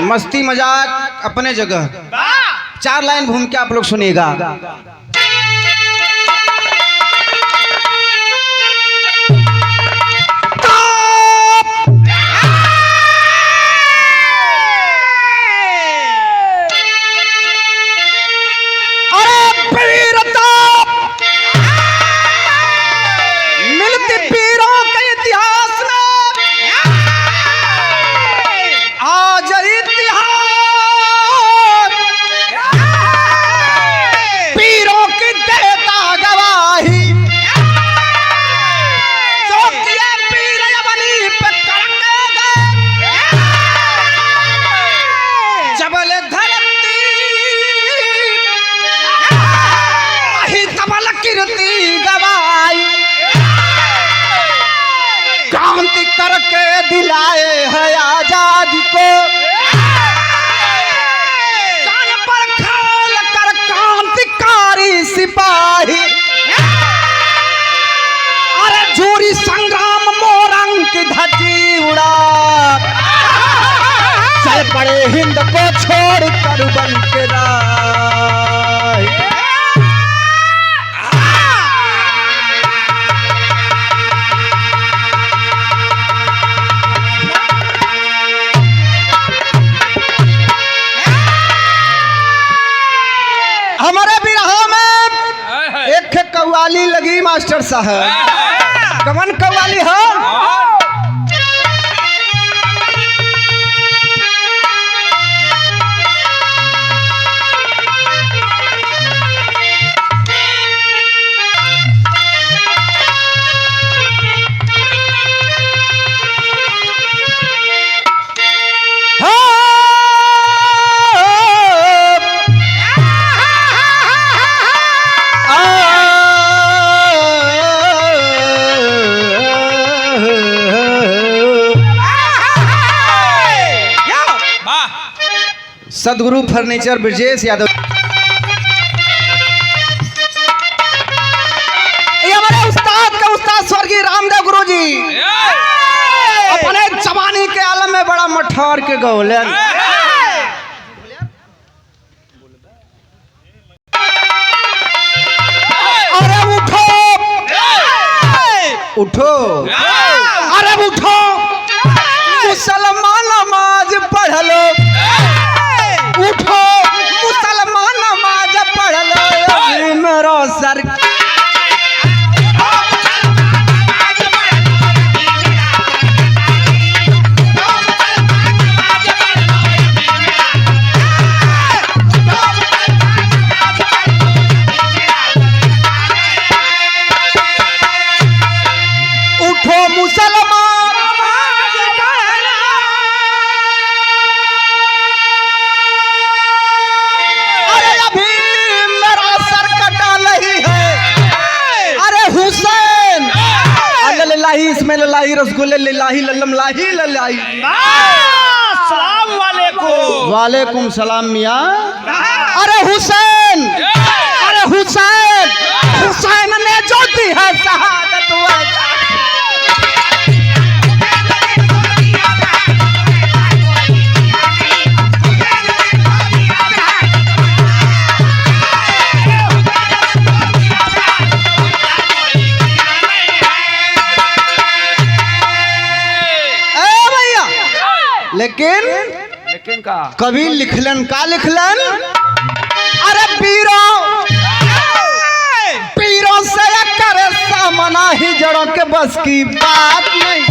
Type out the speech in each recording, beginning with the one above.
मस्ती मजाक अपने जगह। 4 लाइन घूम के आप लोग सुनिएगा। क्रांति करके दिलाए है आजादी को, कान पर खाल कर क्रांतिकारी सिपाही। अरे झूरी संग्राम मोरंग की धज्जी उड़ा, चल पड़े हिंद को छोड़ कर बन के राह। हमारे बिरहा में एक कव्वाली लगी मास्टर साहब। कवन कव्वाली हो? सदगुरु फर्नीचर ब्रजेश यादव। ये हमारे उस्ताद का उस्ताद स्वर्गीय रामदेव गुरु जी अपने जवानी के आलम में बड़ा मठार के गौलन। अरे उठो उठो, अरे उठो मुसलमान नमाज पढ़ लो, उठो मुसलमान नमाज पढ़ लो मेरा सर। उठो मुसलमान, इसमें ललाही रसगुल्ले लिलाही लल्लम लाही ललाई। अस्सलाम वालेकुम। वालेकुम सलाम मियाँ। अरे हुसैन, अरे हुसैन, हुसैन ने जो दी है शहादत वह। लेकिन का कभी लिखलन का लिखलन। अरे पीरों से करे सामना ही जड़ों के बस की बात नहीं।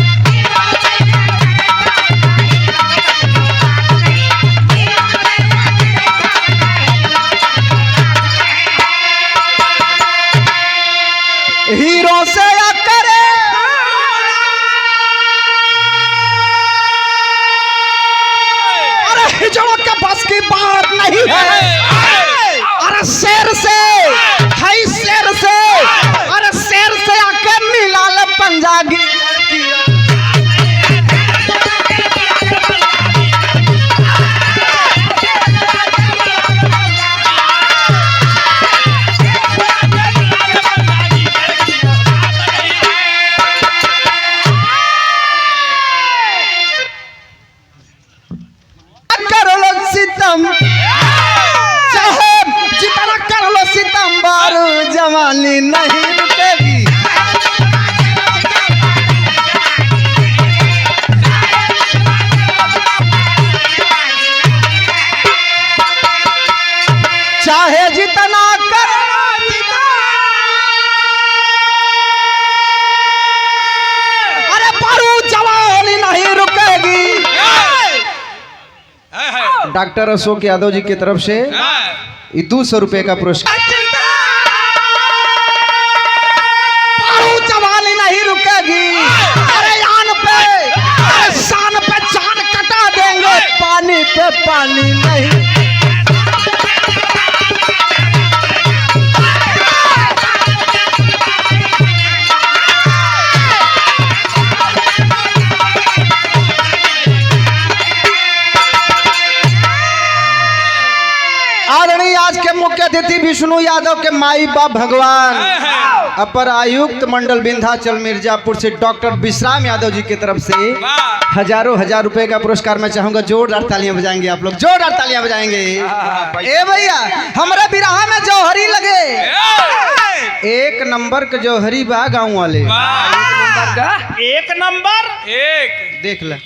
हीरो से करे हिजड़ों के बस की बात नहीं है। अरे शेर से है, शेर से, अरे शेर से आके मिला ले पंजाबी। करो जितना करना अरे पारू जवानी नहीं रुकेगी। डॉक्टर अशोक यादव जी की तरफ से ये 200 रुपए का पुरस्कार। पारू जवानी नहीं रुकेगी। अरे यान पे अरे शान पे जान कटा देंगे, पानी पे पानी नहीं। आदरणीय आज के मुख्य अतिथि विष्णु यादव के माई बाप भगवान अपर आयुक्त मंडल विंध्याचल मिर्जापुर से डॉक्टर विश्राम यादव जी की तरफ से हजारों हजार रुपए का पुरस्कार मैं चाहूंगा। जोरदार तालियां बजाएंगे आप लोग, जोरदार तालियां बजाएंगे। ए भैया हमारे बिरहा में जौहरी लगे, एक नंबर के जौहरी बा गाँव वाले। एक नंबर एक देख ल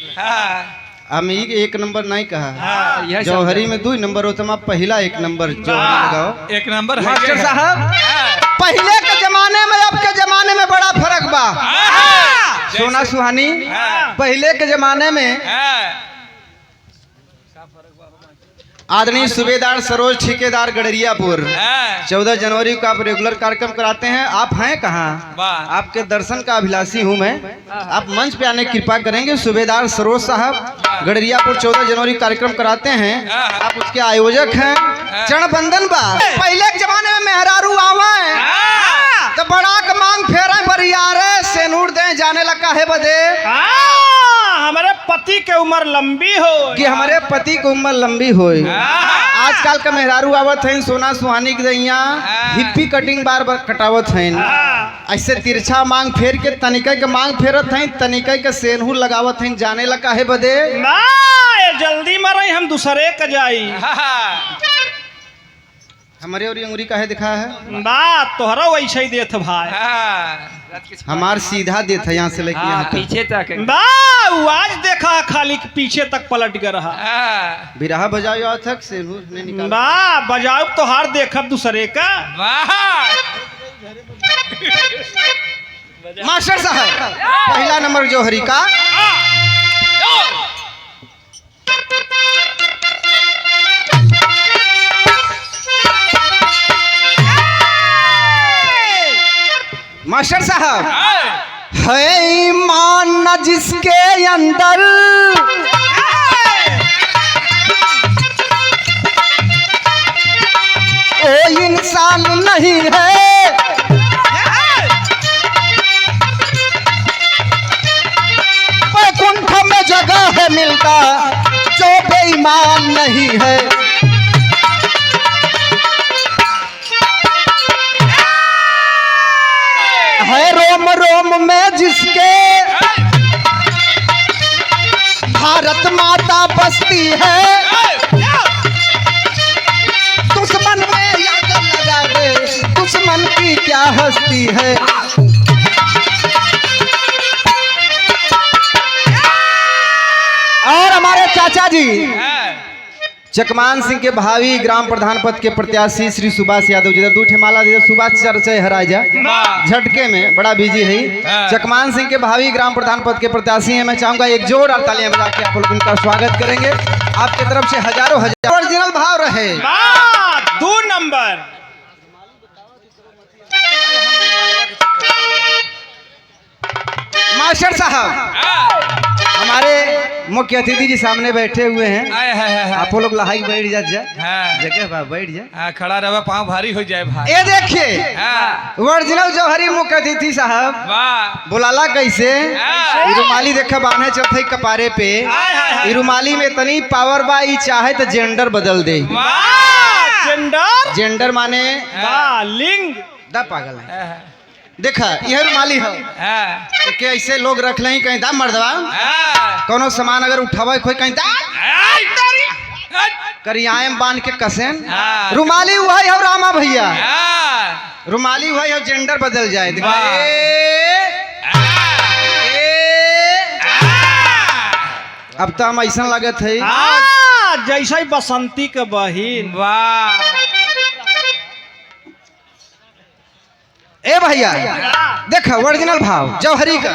हम एक नंबर नहीं कहा, जौहरी में 2 नंबर हो, तुम आप पहला 1 नंबर जौहरी लगाओ। एक नंबर मास्टर साहब पहले के जमाने में अब के जमाने में बड़ा फर्क बा। सोना सुहानी पहले के जमाने में आदरणीय सूबेदार सरोज ठेकेदार गडरियापुर 14 जनवरी को आप रेगुलर कार्यक्रम कराते हैं। आप हैं कहाँ? आपके दर्शन का अभिलाषी हूँ मैं, आप मंच पे आने की कृपा करेंगे। सूबेदार सरोज साहब गडरियापुर 14 जनवरी कार्यक्रम कराते हैं, आप उसके आयोजक हैं। चरण बंदन बा पहले के जमाने में मेहरारू आवे तो बड़ा का मांग फेरा बरियारे सेनूर दे जाने लगा है बदे हमारे पति के उम्र लंबी हो कि हमारे पति की उम्र लंबी हो। आजकल का मेहरारू आवत है सोना सुहानी के दैया हिप्पी कटिंग बार बार कटावत है, ऐसे तिरछा मांग फेर के तनिका के मांग फेरत है, तनिका के सेनहू लगावत है जाने लगा है बदे ना जल्दी मरे हम दूसरे का जाई। हमारे और अंगुरी काहे दिखा है बा तोहरा वैसे ही देत भाई, हमार सीधा देत है यहाँ से लेके यहाँ तक पीछे तक बा वो आज देखा खाली पीछे तक पलट गया रहा। बिरहा बजाओ तक सेनहू ने निकाला बा बजाओ तोहार देखब दूसरे का। मास्टर साहब पहला नंबर जौहरी का मास्टर साहब है ईमान न जिसके अंदर वो इंसान नहीं है, बैकुंठ में जगह है मिलता जो बेईमान नहीं है। है रोम रोम में जिसके भारत माता बसती है, दुश्मन में याद लगा दे दुश्मन की क्या हस्ती है। और हमारे चाचा जी चकमान सिंह के भावी ग्राम प्रधान पद के प्रत्याशी श्री सुभाष यादव जी 2 माला दे सुभाष चर्चा हरा जा झटके में बड़ा बिजी है। चकमान सिंह के भावी ग्राम प्रधान पद के प्रत्याशी हैं। मैं चाहूंगा एक जोर और तालियां बजा के आप लोग उनका स्वागत करेंगे। आपके तरफ से हजारों हजार ओरिजिनल भाव रहे। 2 नंबर मास्टर साहब हमारे मुख्य अतिथि जी सामने बैठे हुए हैं, आप लोग लहाई बैठ जा जगह बा बैठ जा, खड़ा रहा पाँव भारी हो जाए भाई। ये देखिए ओरिजिनल जौहरी मुख्य अतिथि साहब बुलाला कैसे रुमाली देखा बांधे चौथे कपारे पे, रुमाली में इतनी पावर बा ई चाहे तो जेंडर बदल दे। जेंडर जेंडर माने लिंग दा पागल है। देखा यह रुमाली है कि ऐसे लोग रख लें कहीं दा मर्दवा कोनो सामान अगर उठावे कोई कहीं दा करियाम बांध के कसेन रुमाली हुआ है रामा भैया, रुमाली हुआ है जेंडर बदल जाए। देखा अब तो हम ऐसा लगत है जैसा ही बसंती के बहिन। वाह ए भैया देखो ओरिजिनल भाव जौहरी का।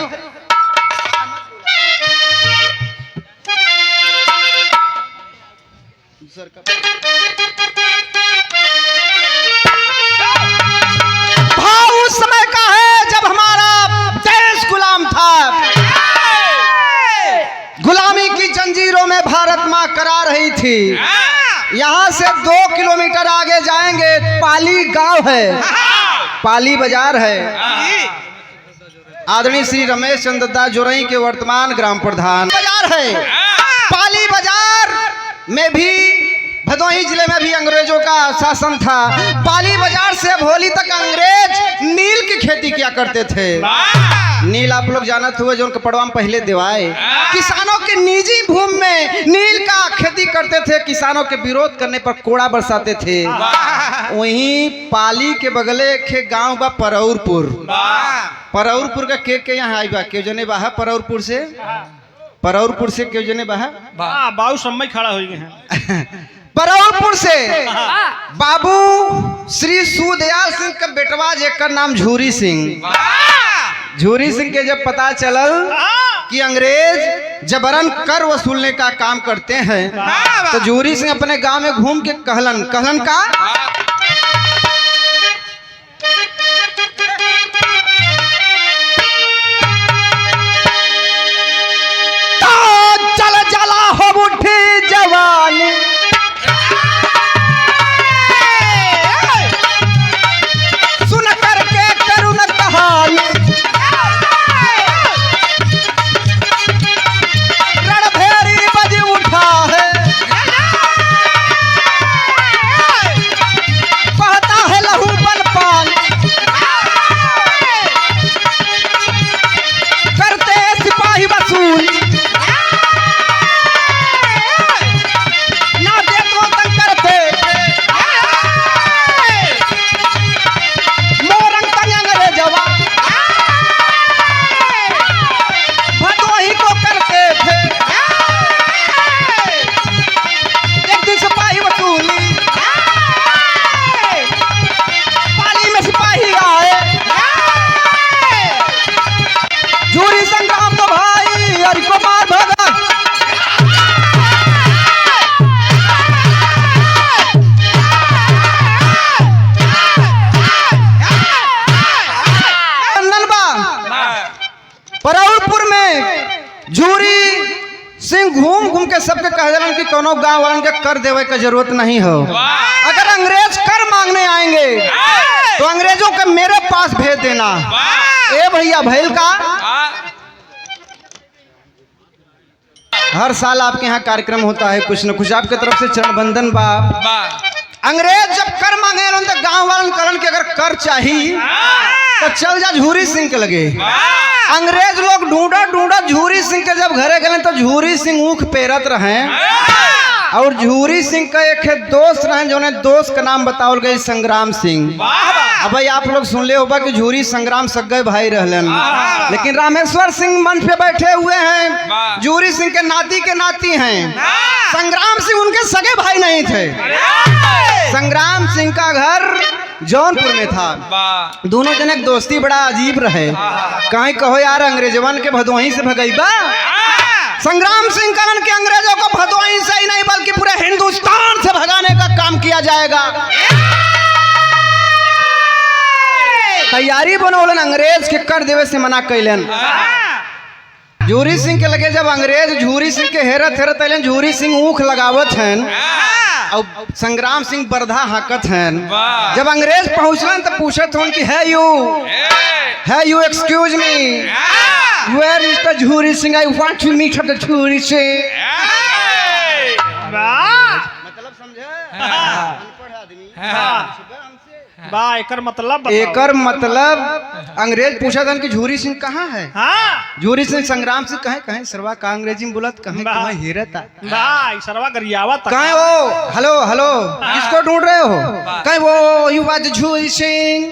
भाव उस समय का है जब हमारा देश गुलाम था, गुलामी की जंजीरों में भारत माँ करा रही थी। यहाँ से 2 किलोमीटर आगे जाएंगे पाली गांव है, पाली बाजार है। आदरणीय श्री रमेश चंद्र दास जोरई के वर्तमान ग्राम प्रधान बाजार है। पाली बाजार में भी भदोही जिले में भी अंग्रेजों का शासन था। पाली बाजार से होली तक अंग्रेज नील की खेती किया करते थे। नील आप लोग जानते हुए जो कपड़वा में पहले दिवाए, किसानों के निजी भूमि में नील का खेती करते थे। किसानों के विरोध करने पर कोड़ा बरसाते थे। वहीं पाली के बगले एक गांव बा परौरपुर। परौरपुर का के यहाँ आई बा क्यों जने बाहा परौरपुर से, परौरपुर से क्यों जने बाहा बाबू समय खड़ा हो गए हैं। परौरपुर से बाबू श्री सुदयाल सिंह का बेटवा जेकर नाम झूरी सिंह। झूरी सिंह के जब पता चलल कि अंग्रेज जबरन कर वसूलने का काम करते हैं तो झूरी सिंह अपने गांव में घूम के कहलन का चल जला हो उठी जवानी, सुन करके करुण कहानी, रणभेरी बज उठा है, बहता है लहू बन पानी, करते सिपाही वसूल, ना दे तो तंग करते, मोरंग तंग अंग्रेजवा भदोही को करते थे। एक दिन सिपाही वसूली, पाली में सिपाही आए, झूरी संग्राम तो भाई हरि को मार भगा। परौरपुर में झूरी सिंह घूम घूम के सबके कह दिलन कि कोनो गांव वालन के कर देवे का जरूरत नहीं हो। अगर अंग्रेज कर मांगने आएंगे तो अंग्रेजों के मेरे पास भेज देना। ए भैया भैल का हर साल आपके यहाँ कार्यक्रम होता है कुछ न कुछ, आपके तरफ से चरण बंदन बा। अंग्रेज जब कर मांगे तो गांव वालन करन के अगर कर चाहिए तो चल जा झूरी सिंह के लगे। अंग्रेज लोग ढूंढा ढूंढा झूरी सिंह के जब घरे गए तो झूरी सिंह ऊख पेरत रहे और झूरी सिंह का एक दोस्त रहे जो दोस्त का नाम बताओल गई संग्राम सिंह। अब भाई आप लोग सुन ले होगा कि झूरी संग्राम सगे भाई रहलन, लेकिन रामेश्वर सिंह मंच पे बैठे हुए हैं, झूरी सिंह के नाती हैं। संग्राम सिंह उनके सगे भाई नहीं थे। संग्राम सिंह का घर जौनपुर में था। दोनों जने दोस्ती बड़ा अजीब रहे। कहीं कहो यार अंग्रेजवन के भदोही से भगईबा। संग्राम सिंह कहन के अंग्रेजों को भदोही से ही नहीं बल्कि पूरे हिंदुस्तान से भगाने का काम किया जाएगा। तैयारी बनौलन, अंग्रेज के कर देवे से मना कैलन। झूरी सिंह के लगे जब अंग्रेज झूरी सिंह के हेरत हेरत अलन, झूरी सिंह ऊख लगावत हैं और संग्राम सिंह बरधा हाकत हैं। जब अंग्रेज पहुंचलन तो पूछत हन कि है you excuse me, where is the Jhuri Singh, I want to meet the Jhuri Singh. मतलब समझे अनपढ़ आदमी बा एकर मतलब बताओ। एकर मतलब अंग्रेज पूछा था कि झूरी सिंह कहाँ है। झूरी सिंह संग्राम सिंह कहे सरवा का अंग्रेजी में बोलत कहे हेरता भाई सरवा गरियावा तक कहे वो हेलो किसको ढूंढ रहे हो। कहे वो यू वाज झूरी सिंह।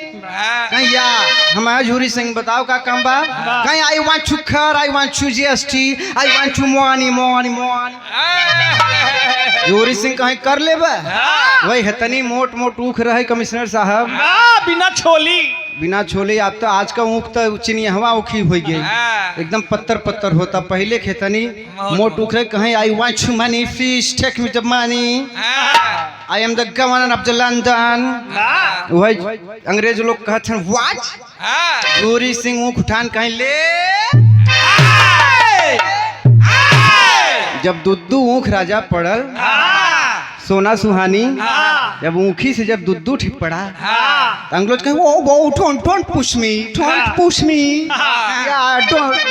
कहे या हमारा झूरी सिंह बताओ का काम बा। कहे आई वांट टू कर, I want to GST, I want to money. Jhuri Singh कहे कर ले बा। वही हतनी मोट ऊख रहे कमिश्नर साहब बिना छोली बिना छोले आप तो आज का ऊख तो चिनिहवा उखी हो गई एकदम पत्थर पत्थर होता पहले खेतनी मोट उखरे कहीं I want money fish take me the money I am the governor of the London वही अंग्रेज लोग कहते हैं व्हाट गोरी सिंह ऊख उठान कहीं ले जब दुद्दू ऊख राजा पड़ल सोना सुहानी जब ऊखी से जब दुद्दू ठीक पड़ा अंग्रेज कहे वो don't push me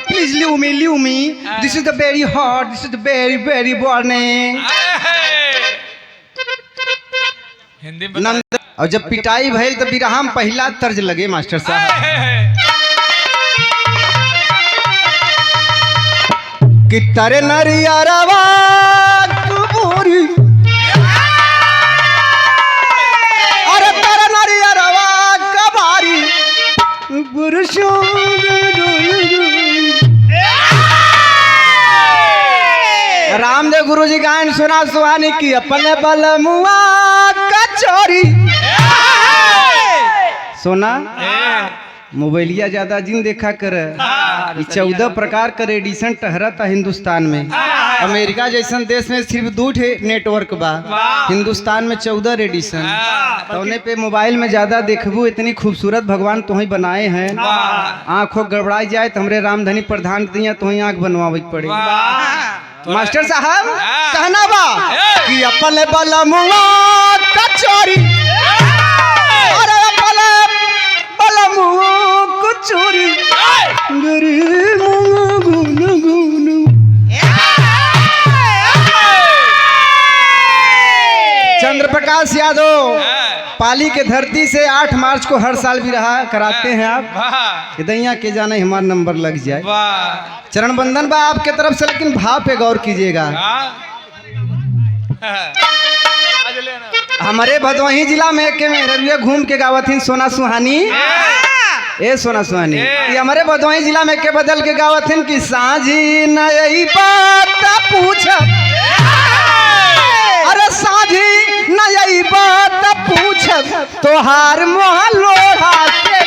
please leave me this is the very hot this is the very very burning Hindi में और जब पिटाई भइल तो बिरहाम पहला तर्ज लगे मास्टर साहब कि तरे नरियरवा कुबूरी अरे तरे नरियरवा कबारी गुरशो रामदेव गुरु जी गायन सुना सुहानी की अपने बलमुआ कचोरी सोना मोबाइलिया ज्यादा जिन देखा कर 14 प्रकार का रेडिएशन टहरता हिंदुस्तान में अमेरिका जैसन देश में सिर्फ 2 नेटवर्क बा हिंदुस्तान में 14 रेडिएशन तो पे मोबाइल में ज्यादा देखबू इतनी खूबसूरत भगवान तुम्हें बनाए हैं आँखों गड़बड़ाई जाए तो हमरे रामधनी प्रधान दिया तुम्हें आँख बनवावे पड़े मास्टर साहब कहना बा कि अपने बलमुआ कचोरी अरे अपने बलमुआ कचोरी चंद्र प्रकाश यादव पाली के धरती से 8 मार्च को हर साल भी रहा कराते हैं आप दैया के जाने हमारा नंबर लग जाए चरण बंदन बा आपके तरफ से लेकिन भाव पे गौर कीजिएगा हमारे भदोही जिला में के रविया घूम के गावत थी सोना सुहानी ए सोना सुहानी ये हमारे भदोही जिला में के बदल के गावत थी कि साझी नई बात पूछ अरे साझी नई बात पूछ तोहार मोह लोढ़ा के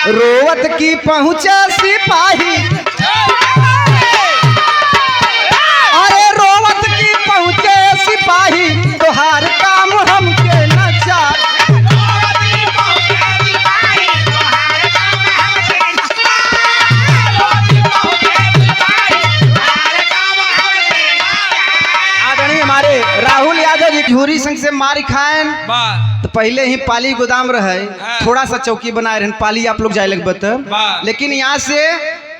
रोवत की पहुँचा सिपाही अरे रोवत की पहुँचे सिपाही तोहार काम हमके नचा आदरणीय हमारे राहुल यादव जी झूरी संघ से मार खाएं तो पहले ही पाली गोदाम रहे थोड़ा सा चौकी बनाए रहे पाली आप लोग जाए लगभग लेकिन यहाँ से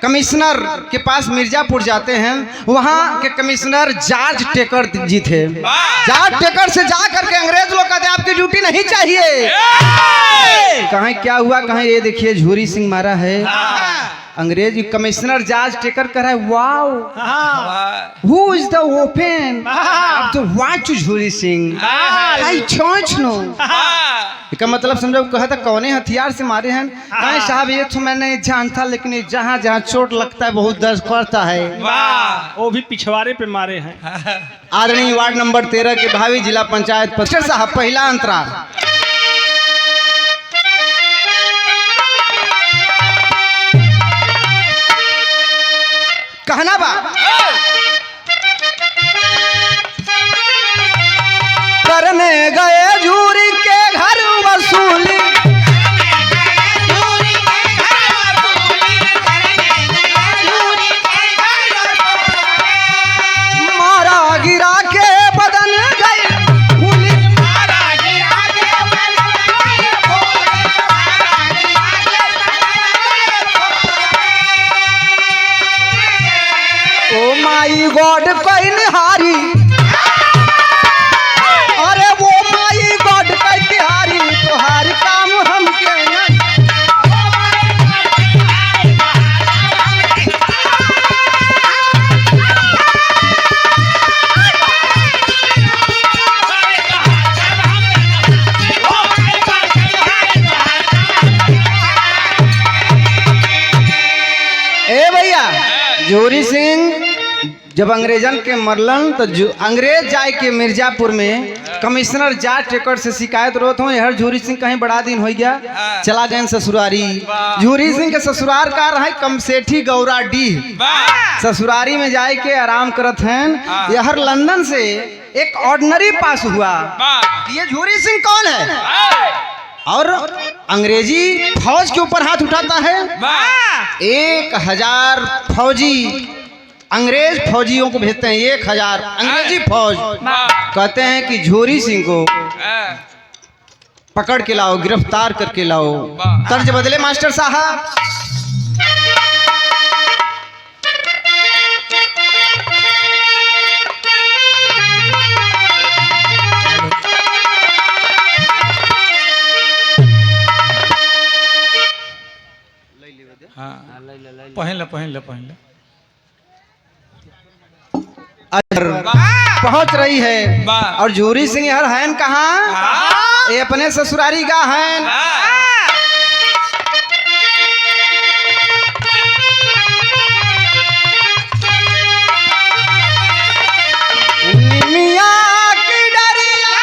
कमिश्नर के पास मिर्जापुर जाते हैं वहाँ के कमिश्नर जॉर्ज टेकर जी थे जॉर्ज टेकर से जा करके अंग्रेज लोग कहते आपकी ड्यूटी नहीं चाहिए कहीं क्या हुआ कहीं ये देखिए झूरी सिंह मारा है अंग्रेज कमिश्नर जॉर्ज टेकर कर है वाओ हु is the open of the watch Jhuri Singh I don't know इसका मतलब समझो कहा था कौने हथियार से मारे हैं कहीं साहब ये तो मैं नहीं जानता लेकिन जहाँ जहाँ चोट लगता है बहुत दर्द करता है वो भी पिछवाड़े पे मारे हैं आदरणीय वार्ड नंबर 13 के भावी जिला पंचायत मास्टर साहब पहला अंतराल कहना बा करने गए झूरी के घर वसूली मारा गिरा के बदन गई ओ माई गॉड कोई निहारी अरे वो माई गॉड कोई तिहारी तोहार काम हमके नहीं झूरी सिंह जब अंग्रेजन के मरलन तो अंग्रेज जाए के मिर्जापुर में कमिश्नर जाट टेकर से शिकायत रोत हो यार झूरी सिंह कहीं बड़ा दिन हो गया चला गए ससुरारी। झूरी सिंह के ससुरार का रहा कमसेठी गौरा डी ससुरारी में जाए के आराम करत हैं। यहर लंदन से एक ऑर्डिनरी पास हुआ। ये झूरी सिंह कौन है और अंग्रेजी फौज के ऊपर हाथ उठाता है। 1000 फौजी अंग्रेज फौजियों को भेजते हैं। 1000 अंग्रेजी फौज कहते हैं कि झूरी सिंह को पकड़ के लाओ, गिरफ्तार करके लाओ। तर्ज बदले मास्टर साहब। पहले पहुंच रही है और झूरी सिंह यार हैं कहाँ? ये अपने ससुरारी का हैं। निमिया की डरिया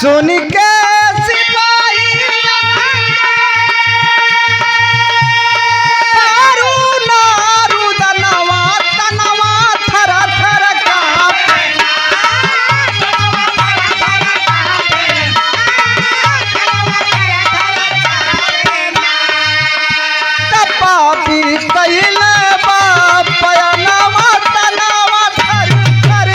सोनी के सिपाही नारू दनवा तनवा थर थर कांपे पापी कैल बापयनवा तनवा थर थर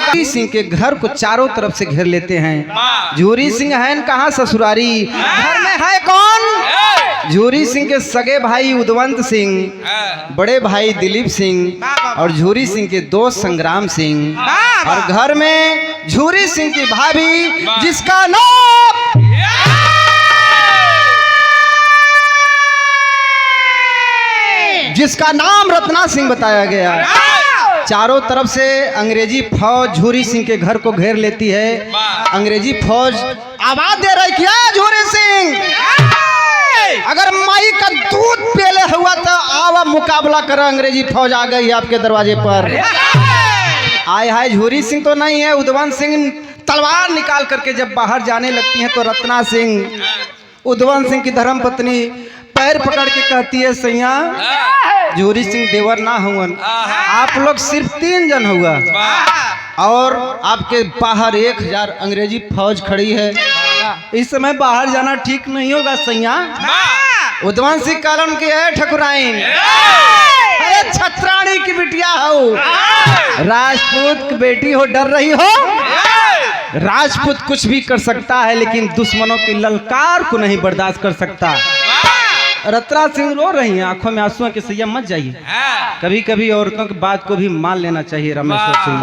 झूरी सिंह के घर को चारों तरफ से घेर लेते हैं। झूरी सिंह है कहाँ? ससुरारी। घर में है कौन? झूरी सिंह के सगे भाई उदवंत सिंह, बड़े भाई दिलीप सिंह और झूरी सिंह के दोस्त संग्राम सिंह। और घर में झूरी सिंह की भाभी जिसका नाम रत्ना सिंह बताया गया। चारों तरफ से अंग्रेजी फौज झूरी सिंह के घर को घेर लेती है। अंग्रेजी फौज आवाज दे रही क्या? झूरी सिंह अगर माई का दूध पीले हुआ तो आवा मुकाबला कर। अंग्रेजी फौज आ गई आपके दरवाजे पर। आए हाय झूरी सिंह तो नहीं है। उदवंत सिंह तलवार निकाल करके जब बाहर जाने लगती हैं तो रत्ना सिंह उदवंत सिंह की धर्म पत्नी पैर पकड़ के कहती है सैया झूरी सिंह देवर ना हुआ, आप लोग सिर्फ 3 जन हुआ और आपके बाहर 1000 अंग्रेजी फौज खड़ी है। इस समय बाहर जाना ठीक नहीं होगा सैया। उदवंत सिंह कालन की है ठकुराइन, अरे छत्राणी की बिटिया हो, राजपूत की बेटी हो, डर रही हो? राजपूत कुछ भी कर सकता है लेकिन दुश्मनों की ललकार को नहीं बर्दाश्त कर सकता। रत्ना सिंह रो रही हैं, आंखों में आंसू के सैया मत जाइए। कभी कभी औरतों की बात को भी मान लेना चाहिए रमेश्वर सिंह।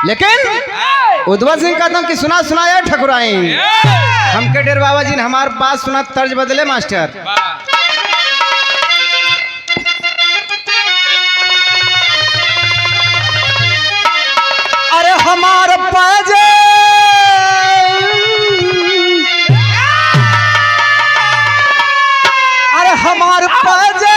लेकिन उदवंत सिंह कहता हूँ कि सुना सुनाया ठकुराइन, हमके डेर बाबा जी ने हमारे बात सुना। तर्ज बदले मास्टर। पाजे अरे हमार पाजे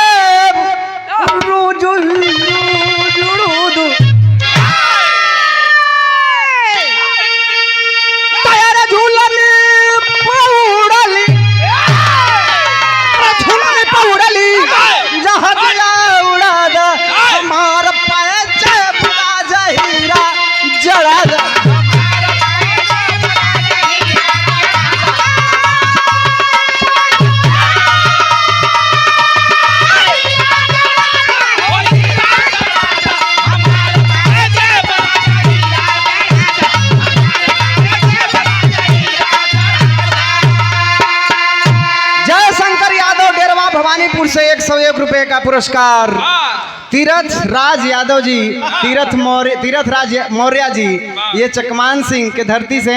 भवानीपुर से 101 रुपए का पुरस्कार तीरथ राज यादव जी, तीरथ राज मौर्य जी, ये चकमान सिंह के धरती से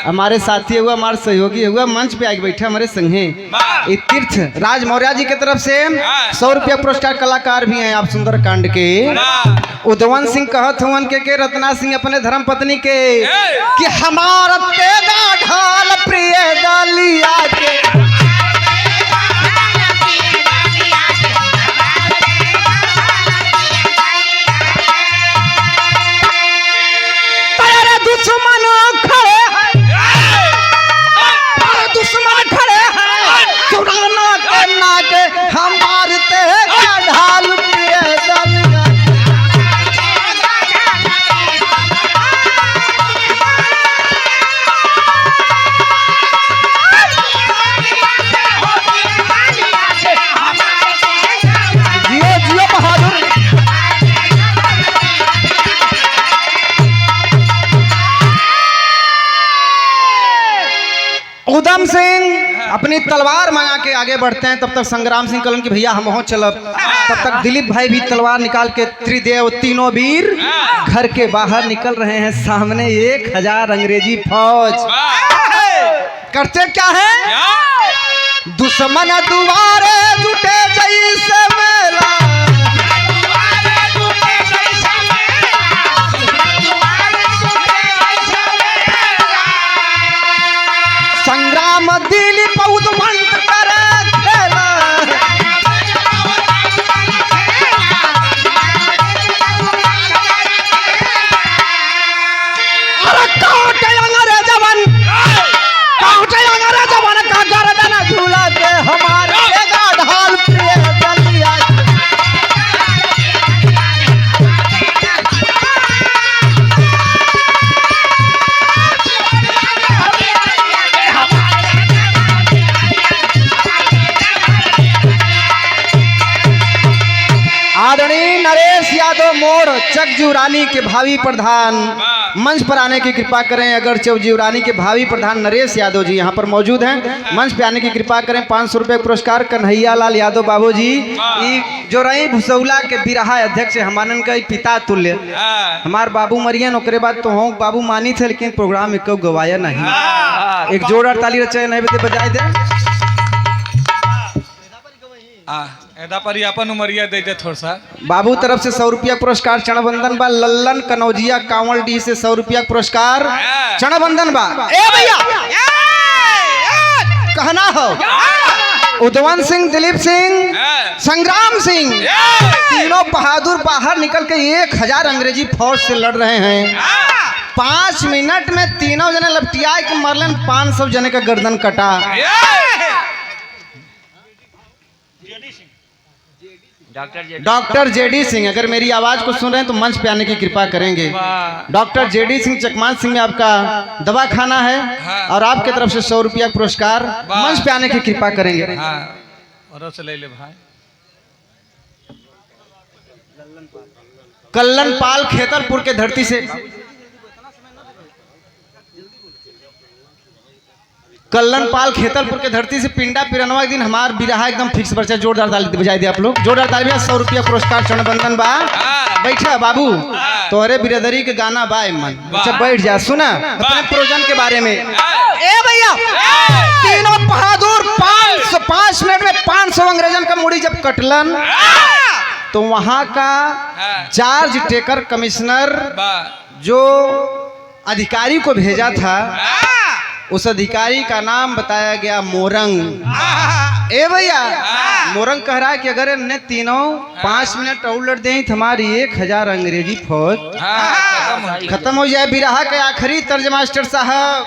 हमारे साथी हुआ, हमारे सहयोगी हुआ, मंच पे आके बैठे हमारे संगे। ये तीर्थ राज मौर्य जी की तरफ से 100 रुपया पुरस्कार। कलाकार भी हैं आप सुंदरकांड के उदवन सिंह कहत हुवन के रत्ना सिंह अपने धर्म पत्नी के कि हमारा तेगा ढाल प्रिय दलिया के उदम सिंह अपनी तलवार मंगा के आगे बढ़ते हैं। तब तक संग्राम सिंह कलन की भैया हम वहाँ चलब। तब तक दिलीप भाई भी तलवार निकाल के त्रिदेव तीनों वीर घर के बाहर निकल रहे हैं। सामने 1000 अंग्रेजी फौज करते क्या है, दुश्मन दुआरे जुटे जैसे मेला संग्राम दिलीप उदवंत करे खेला अरे काटे अंग्रेजवन का गर्दन झूला के हमारे ढाल प्रिय दलिया आदरणीय नरेश यादव मोड़ चकजीवरानी के भावी प्रधान मंच पर आने की कृपा करें। अगर चकजीवरानी के भावी प्रधान नरेश यादव जी यहाँ पर मौजूद हैं, मंच पे आने की कृपा करें। 500 रुपये पुरस्कार कन्हैया लाल यादव बाबू जी, जो रही भुसौला के बिरहा अध्यक्ष हमारन का पिता तुल्य। हमार बाबू मरियन ओकरे बाद तो हम बाबू मानी थे, लेकिन प्रोग्राम एक गवाया नहीं। एक जोरदार ताली रचे नहीं बजाए दे एदा पर अपन उमरिया दे दे थोड़ा सा। बाबू तरफ से 100 रुपया पुरस्कार चणबंदन बा। लल्लन कनौजिया कांवड़ डी से 100 रुपया पुरस्कार चणबंदन बा। ए भैया कहना हो उदवन सिंह, दिलीप सिंह, संग्राम सिंह तीनों बहादुर बाहर निकल के 1000 अंग्रेजी फौज से लड़ रहे हैं। 5 मिनट में तीनों जने लपटिया के मरलन, 500 जने का गर्दन कटा। डॉक्टर जेडी सिंह, अगर मेरी आवाज को सुन रहे हैं तो मंच पे आने की कृपा करेंगे। डॉक्टर जेडी सिंह चकमान सिंह में आपका दवा खाना है और आपके तरफ से 100 रुपया पुरस्कार। मंच पे आने की कृपा करेंगे। और से ले ले भाई। कल्लन पाल खेतरपुर के धरती से, कल्लन पाल खेतरपुर के धरती से पिंडा पिरनवा दिन हमार बिरहा एकदम फिक्स बचा। जोरदार ताली बजाई दे आप लोग, जोरदार ताली। 100 रुपया पुरस्कार चरणबंदन बा। बैठा बाबू, तोहरे बिरादरी के गाना बा मन। अच्छा बैठ जा, सुना अपने प्रोजन के बारे में। ए भैया तीनों बहादुर 5 मिनट में 500 अंग्रेजन का मुड़ी जब कटलन तो वहां का जॉर्ज टेकर कमिश्नर जो अधिकारी को भेजा था, उस अधिकारी का नाम बताया गया मोरंग। ए भैया, मोरंग कह रहा है कि अगर इन्हें तीनों 5 मिनट और लड़ दें तो हमारी 1000 अंग्रेजी फौज खत्म हो जाए। बिरहा के आखिरी तर्ज मास्टर साहब।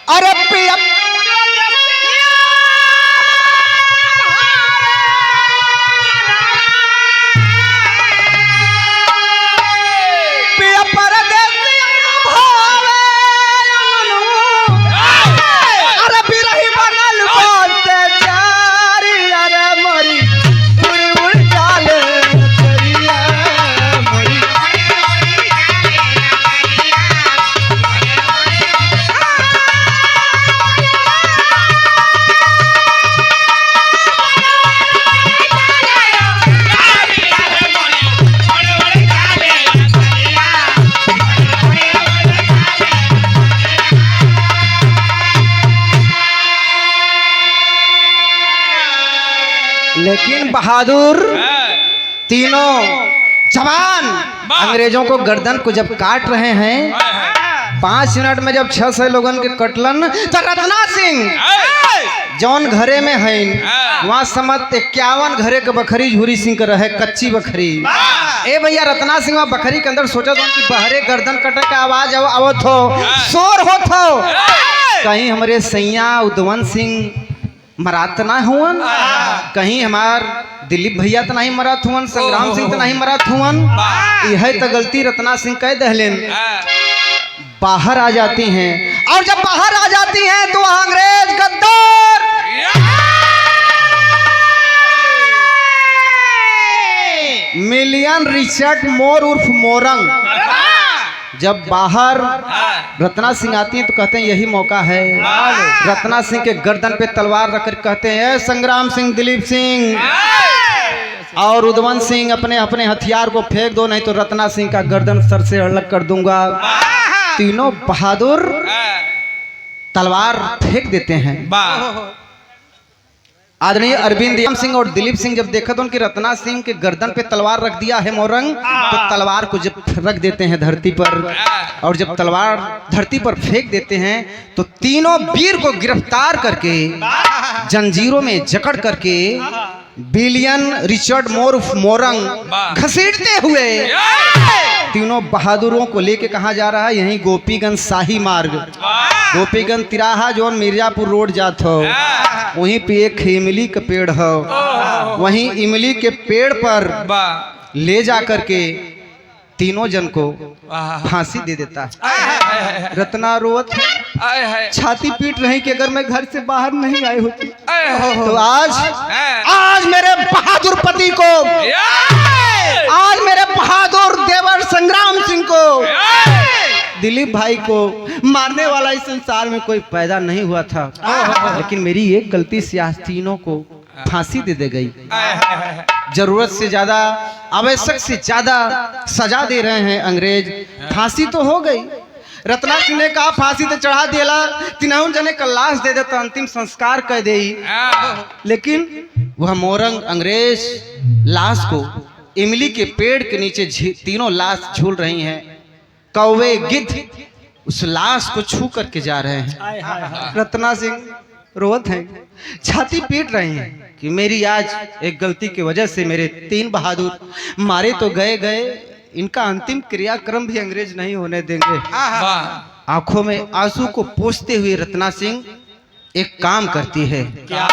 अरे पिया लेकिन बहादुर तीनों जवान अंग्रेजों को गर्दन को जब काट रहे हैं, 5 मिनट में जब 600 लोगन के कटलन, तो रत्ना सिंह जौन घरे में है वहाँ समत 51 घरे के बकरी झूरी सिंह के रहे, कच्ची बकरी। ए भैया, रत्ना सिंह वहाँ बकरी के अंदर सोचा था कि बहरे गर्दन कटे का आवाज आवत हो, शोर होत हो, कहीं हमारे सैया उद्वंत सिंह मरात ना हुवन, कहीं हमार दिलीप भैया तो नहीं मरात हुवन, संग्राम सिंह तो नहीं मरात हुवन। यह तो गलती रत्ना सिंह कह दहलेन। बाहर आ जाती हैं, और जब बाहर आ जाती हैं तो अंग्रेज गद्दार मिलियन रिचर्ड मोर उर्फ मोरंग जब बाहर रत्ना सिंह आती है तो कहते हैं यही मौका है। रत्ना सिंह के गर्दन पे तलवार रखकर कहते हैं, संग्राम सिंह, दिलीप सिंह और उद्वंत सिंह, अपने अपने हथियार को फेंक दो, नहीं तो रत्ना सिंह का गर्दन सर से अलग कर दूंगा। तीनों बहादुर तलवार फेंक देते हैं। आदरणीय अरविंद सिंह और दिलीप सिंह जब देखा तो उनकी रत्ना सिंह के गर्दन पे तलवार रख दिया है मोरंग, तो तलवार को जब रख देते हैं धरती पर, और जब तलवार धरती पर फेंक देते हैं तो तीनों वीर को गिरफ्तार करके जंजीरों में जकड़ करके विलियम रिचर्ड मोरंग घसीटते हुए तीनों बहादुरों को लेके कहाँ जा रहा है? यहीं गोपीगंज शाही मार्ग, गोपीगंज तिराहा जो मिर्जापुर रोड जात हो, वहीं पे एक इमली का पेड़ हो, वहीं इमली के पेड़ पर ले जा करके तीनों जन को फांसी दे देता है। रत्ना रोवत छाती पीट रही कि अगर मैं घर से बाहर नहीं आई होती तो आज मेरे बहादुर पति को, आज मेरे बहादुर देवर संग्राम सिंह को, दिलीप भाई को मारने वाला इस संसार में कोई पैदा नहीं हुआ था, लेकिन मेरी एक गलती से आज तीनों को फांसी दे गई। जरूरत से ज्यादा, आवश्यक से ज्यादा सजा दे रहे हैं अंग्रेज। फांसी तो हो गई, रत्ना सिंह ने कहा फांसी तो चढ़ा दिया, तीनों जने का लाश दे देता, अंतिम संस्कार कर दे, लेकिन वह मोरंग अंग्रेज लाश को इमली के पेड़ के नीचे तीनों लाश झूल रही हैं। कौवे गिद्ध उस लाश को छू करके जा रहे हैं। रत्ना सिंह रोवत हैं, छाती पीट रही हैं कि मेरी आज एक गलती की वजह से मेरे 3 बहादुर मारे तो गए, इनका अंतिम क्रियाक्रम भी अंग्रेज नहीं होने देंगे। आंखों में आंसू को पोंछते हुए रत्ना सिंह एक काम करती है। क्या?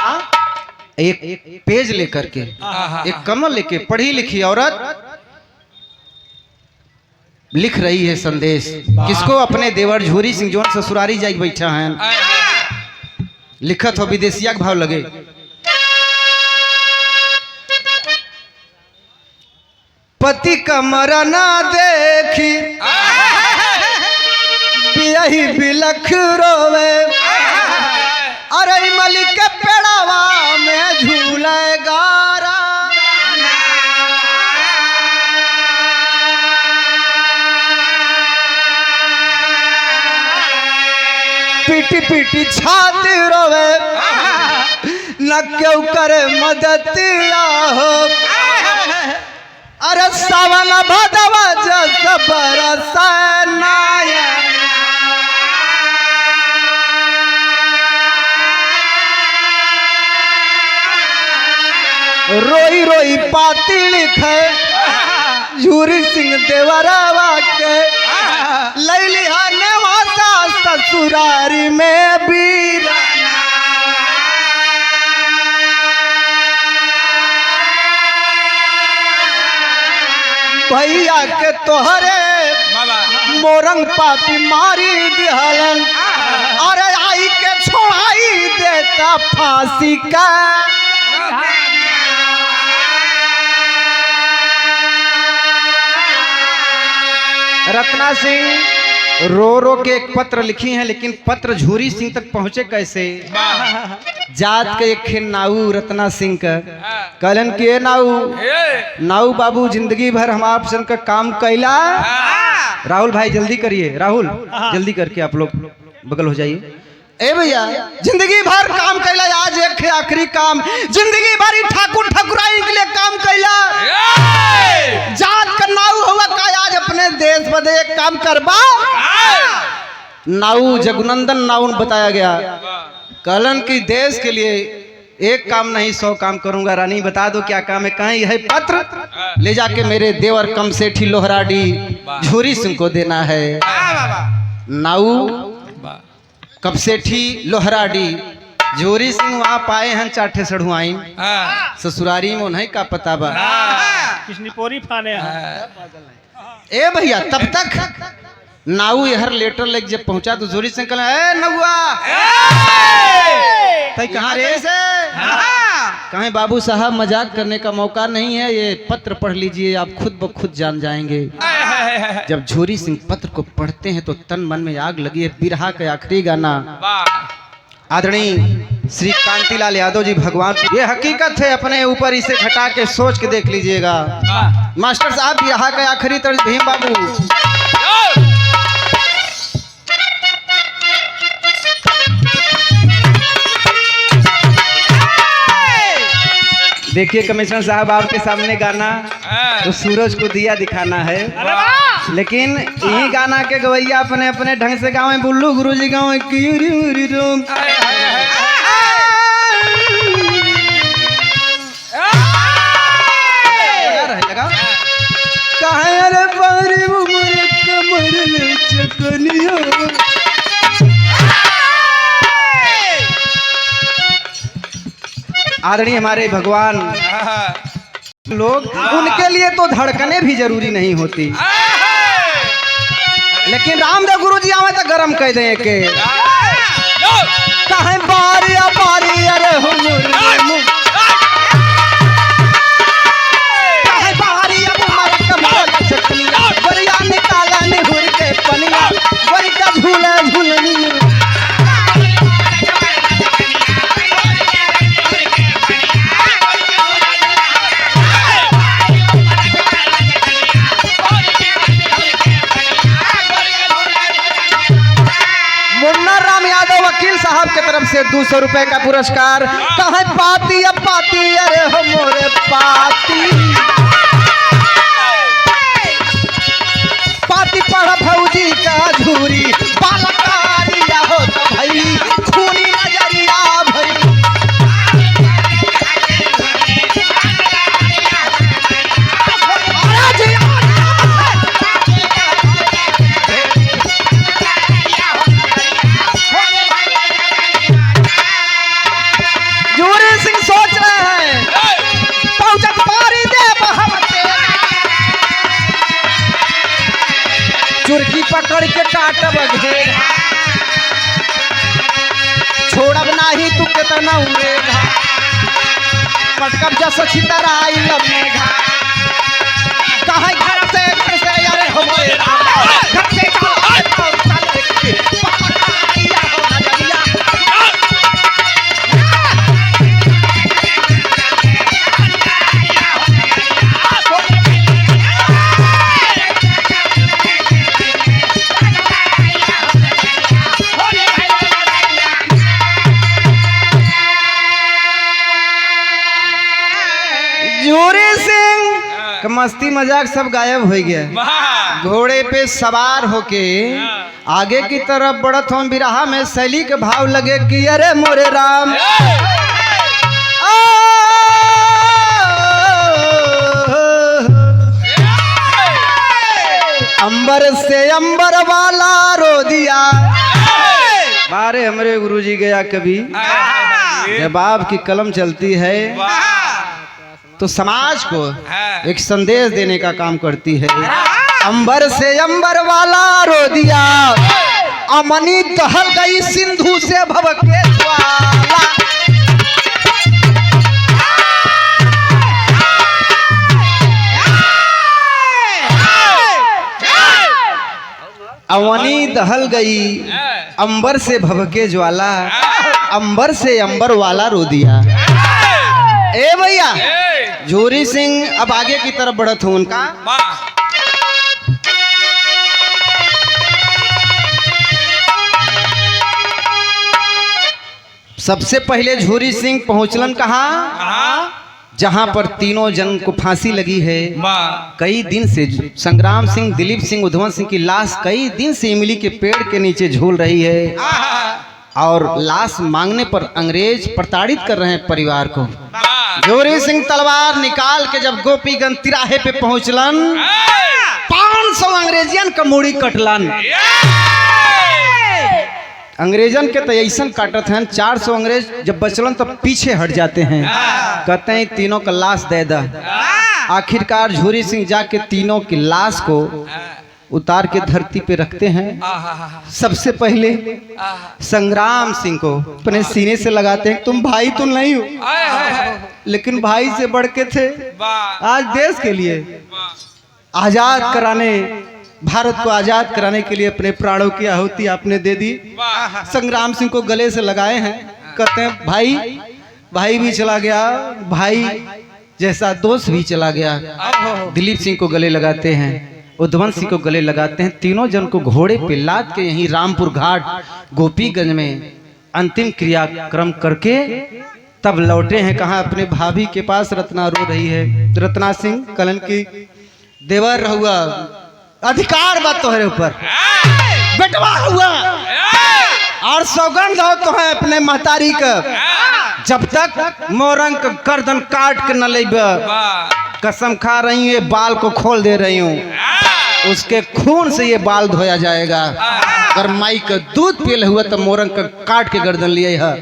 एक पेज लेकर के, एक कमल लेके, पढ़ी लिखी औरत लिख रही है संदेश। किसको? अपने देवर झूरी सिंह जोन ससुरारी जाई बैठा हैं। लिखत हो विदेशिया के भाव लगे। पति का मरना देखी यही बिलख रोवे, अरे मलिक के पेड़ावा में झूले गारा, पीटी पीटी छाती रोवे न क्यों करे मदद हो। अरे सावन भदवा जस बरसनाया रोई रोई पाती लिखे झूरी सिंह देवरावा के लैली हने वासा ससुरारी में बीरा भैया के तोहरे मोरंग पापी मारी दिहलन अरे आई के छोड़ाई देता फांसी का। रत्ना सिंह रो रो के एक पत्र लिखी है, लेकिन पत्र झूरी सिंह तक पहुंचे कैसे। जात के एक नाऊ रत्ना सिंह का कहलन के नाऊ बाबू जिंदगी भर हम आप सन का काम कैला। राहुल भाई जल्दी करिए, राहुल जल्दी करके आप लोग बगल हो जाइए। ए भैया जिंदगी भर काम कैला, आज एक आखिरी काम जिंदगी भर ठाकुर ठकुराई के लिए काम कैला। जात का नाऊ हुआ का आज अपने देश बदे एक काम करबा। नाऊ जगनंदन नाऊ बताया गया कहलन की देश के लिए एक काम नहीं 100 काम करूंगा। रानी बता दो क्या काम है। कहीं यह पत्र ले जाके मेरे देवर कम सेठी लोहराडी झूरी सिंह को देना है। नाऊ कब सेठी लोहराडी झूरी सिंह वहां पाए हैं चाठे सढ़ुआइन ससुरारी में उन्हें का पता बा किशनीपोरी फाने ए भैया। तब तक नाऊ यहर लेटर लेके जब पहुंचा तो झूरी सिंह कहला ए नौआ तई कहां रे से कहें बाबू साहब मजाक करने का मौका नहीं है, ये पत्र पढ़ लीजिए आप खुद ब खुद जान जाएंगे। जब झूरी सिंह पत्र को पढ़ते हैं तो तन मन में आग लगी है। बिरहा का आखिरी गाना आदरणीय श्री कांतिलाल यादव जी भगवान, ये हकीकत है अपने ऊपर इसे घटा के सोच के देख लीजिएगा। मास्टर साहब बिरहा का आखिरी तर्ज भीम बाबू देखिए कमिश्नर साहब आपके सामने गाना तो सूरज को दिया दिखाना है, लेकिन यही गाना के गवैया अपने अपने ढंग से गावे। बुल्लू गुरुजी गावे आदरणीय हमारे भगवान लोग, उनके लिए तो धड़कने भी जरूरी नहीं होती, लेकिन रामदेव गुरु जी आवे तो गरम कह दें के कहें बारिया बारी अरे बरिया निकाला निहुर के पनिया बरी का झूला झूलनी साहब के तरफ से 200 रुपए का पुरस्कार। कहे पाती अब पाती अरे हो मोरे पाती पाती पढ़ भौजी का झूरी बालकारिया हो तो भाई खूनी नजरिया भाई चुरकी पकड़ के काटब घेर छोड़ब नाही तू कितना उड़ेगा पटकब जस छितराई लमेगा कहाँ घर से यारे हमारे घर से जोरी सिंह का मस्ती मजाक सब गायब हो गया। घोड़े पे सवार होके आगे की तरफ बढ़त हो बिरहा में शैली के भाव लगे कि अरे मोरे राम अंबर से अंबर वाला रो दिया। बारे हमारे गुरुजी गया कभी जब आपकी कलम चलती है तो समाज को एक संदेश देने का काम करती है। अंबर से अंबर वाला रो दिया, अमनी दहल गई सिंधु से भवके ज्वाला। अवनी दहल गई अंबर से भभके ज्वाला, अंबर से अंबर वाला रो दिया। ए भैया जोरी सिंह अब आगे की तरफ बढ़त हूं उनका। सबसे पहले जोरी सिंह पहुंचलन कहाँ? जहां पर तीनों जन को फांसी लगी है। कई दिन से संग्राम सिंह, दिलीप सिंह, उधवन सिंह की लाश कई दिन से इमली के पेड़ के नीचे झूल रही है और लाश मांगने पर अंग्रेज प्रताड़ित कर रहे हैं परिवार को। जोरी सिंह तलवार निकाल के जब गोपीगंज तिराहे पे पहुंचलन 500 अंग्रेजियन का मूड़ी कटलन। अंग्रेजन के तो ऐसा काटत हैं 400 अंग्रेज जब बचलन तो पीछे हट जाते हैं, कहते हैं तीनों का लाश दे दा। आखिरकार जोरी सिंह जाके तीनों की लाश को उतार के धरती पे रखते हैं। सबसे पहले संग्राम सिंह को अपने सीने से लगाते हैं। तुम भाई तो नहीं हो, लेकिन भाई से बढ़ के थे। आज देश के लिए आजाद कराने, भारत को आजाद कराने के लिए अपने प्राणों की आहुति आपने दे दी। संग्राम सिंह को गले से लगाए हैं, कहते हैं भाई, भाई भी चला गया, भाई जैसा दोस्त भी चला गया। दिलीप सिंह को गले लगाते हैं, उधवन सिंह को गले लगाते हैं। तीनों जन को घोड़े पे लाद के यहीं रामपुर घाट गोपीगंज में अंतिम क्रियाक्रम करके तब लौटे हैं। कहा अपने भाभी के पास रत्ना रो रही है। रत्ना सिंह कलन की देवर हुआ, अधिकार बात तुम्हारे ऊपर, बेटवा हुआ और सौगंध हो तो है अपने महतारी का, जब तक मोरंग का गर्दन काट के न ले कसम खा रही हूँ, ये बाल को खोल दे रही हूँ, उसके खून से ये बाल धोया जाएगा। अगर माई का दूध पील हुआ तो मोरंग का काट के गर्दन लिए है।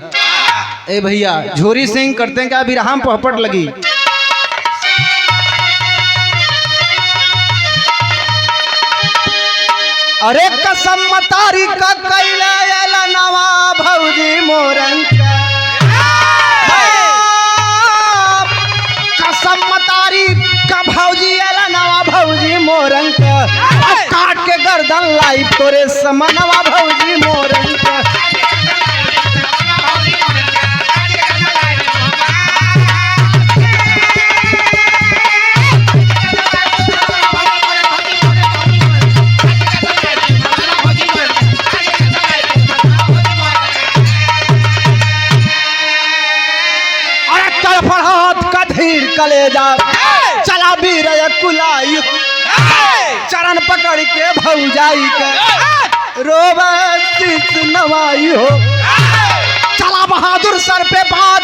ए भैया जोरी सिंह करते हैं क्या? अभी राम पहपट लगी। अरे कसम मतारी का कैला नवा भौजी मोरंग कसम मतारी का भौजी एला नवा भौजी मोरंग काट के गर्दन लाई तोरे समनवा भौजी मोरंग। कलेजा चला बीर कुलाई चरण पकड़ के भौजाई के रोबा नवाई हो। चला बहादुर सर पे बात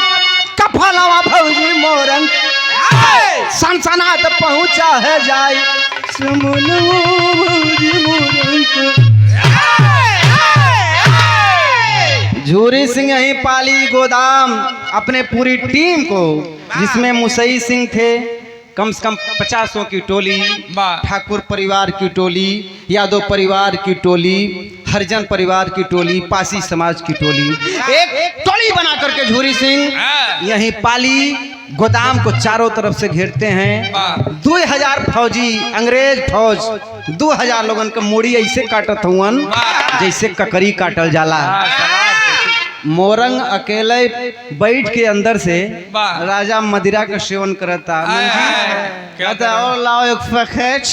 कफलवा भौजी मोरंग सनसनात पहुंचा है जाई सुमुन भौजी मोरंग। जोरी सिंह यहीं पाली गोदाम अपने पूरी टीम को, जिसमें मुसई सिंह थे, कम से कम 50 की टोली, ठाकुर परिवार की टोली, यादव परिवार की टोली, हरिजन परिवार की टोली, पासी समाज की टोली, एक टोली बना करके जोरी सिंह यहीं पाली गोदाम को चारों तरफ से घेरते हैं। 2000 फौजी, अंग्रेज फौज 2000 लोगन का मूड़ी ऐसे काटत हुवन जैसे ककरी काटल जाला। मोरंग अकेले बैठ के अंदर से राजा मदिरा का सेवन करता। कहता और लाओ एक पैकेट।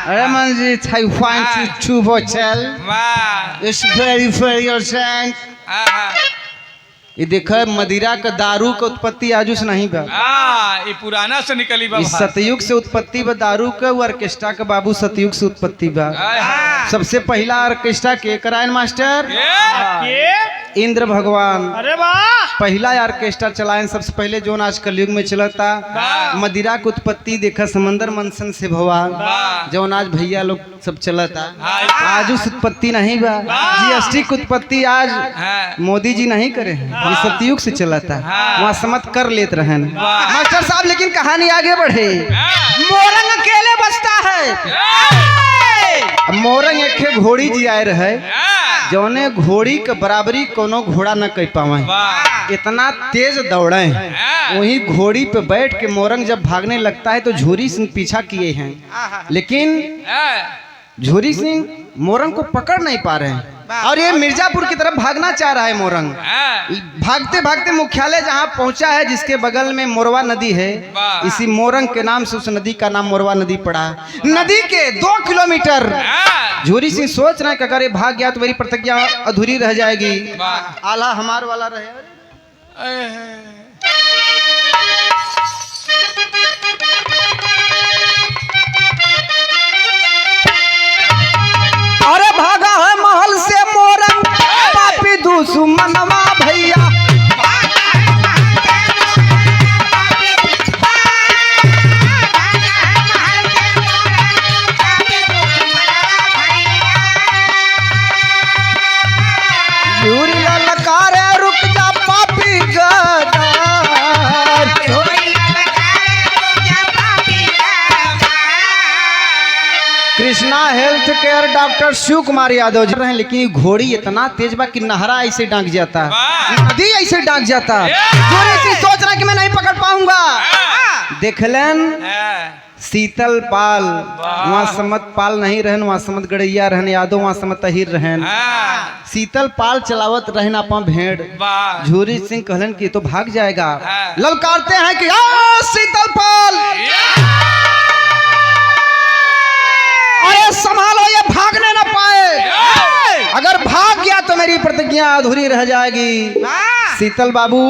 अरे मंजी I want you to hotel. It's very very urgent. ये देखा मदिरा का दारू का उत्पत्ति आजू से नहीं बा, ये पुराना से निकली बा इस सतयुग से उत्पत्ति बा दारू का। ऑर्केस्ट्रा का बाबू सतयुग से उत्पत्ति बा। सबसे पहला ऑर्केस्ट्रा के करायन मास्टर ये इंद्र भगवान अरे वाह पहला ऑर्केस्ट्रा चलायन। सबसे पहले जो आज कलयुग में चलता मदिरा की उत्पत्ति देखा समंदर मंथन से भवा, जो आज भैया लोग सब चलता। आज उस उत्पत्ति नहीं बा। जीएसटी की उत्पत्ति आज मोदी जी नहीं करे हैं, ये सतयुग से चलता। वहाँ समत कर लेते रहे मास्टर साहब। लेकिन कहानी आगे बढ़े। मोरंग अकेले बचता है। मोरंग एक घोड़ी जी आए रहे, जौने घोड़ी के बराबरी कोनो घोड़ा न कह पावे, इतना तेज दौड़े। वही घोड़ी पे बैठ के मोरंग जब भागने लगता है तो झूरी सिंह पीछा किए हैं, लेकिन झूरी सिंह मोरंग को पकड़ नहीं पा रहे हैं। और ये मिर्जापुर की तरफ भागना चाह रहा है मोरंग। भागते भागते मुख्यालय जहाँ पहुंचा है, जिसके बगल में मोरवा नदी है, इसी मोरंग के नाम से उस नदी का नाम मोरवा नदी पड़ा। नदी के 2 किलोमीटर झूरी सिंह सोच रहे हैं कि अगर ये भाग गया तो मेरी प्रतिज्ञा अधूरी रह जाएगी, आला हमार वाला रहे। अरे भागा है महल से मोरंग पापी दुश्मनवा भैया। झूरी ललकारे रुक जा पापी गदार। Krishna health care doctor Shiv Kumar Yadav ji रहे, लेकिन घोड़ी इतना तेज बा कि नहरा ऐसे डांक जाता, नदी ऐसे डांक जाता। सोच रहा कि मैं नहीं पकड़ पाऊंगा। देखलन शीतल पाल, वहाँ समत पाल नहीं रहन, वहाँ समत गड़ैया रहन यादव, वहाँ समत अहिर रहन। शीतल पाल चलावत रहन अपा भेड़। झूरी सिंह कहलन कि तो भाग जाएगा। ललकारते हैं कि शीतल पाल अरे संभालो, ये भागने ना पाए। अगर भाग गया तो मेरी प्रतिज्ञा अधूरी रह जाएगी। शीतल बाबू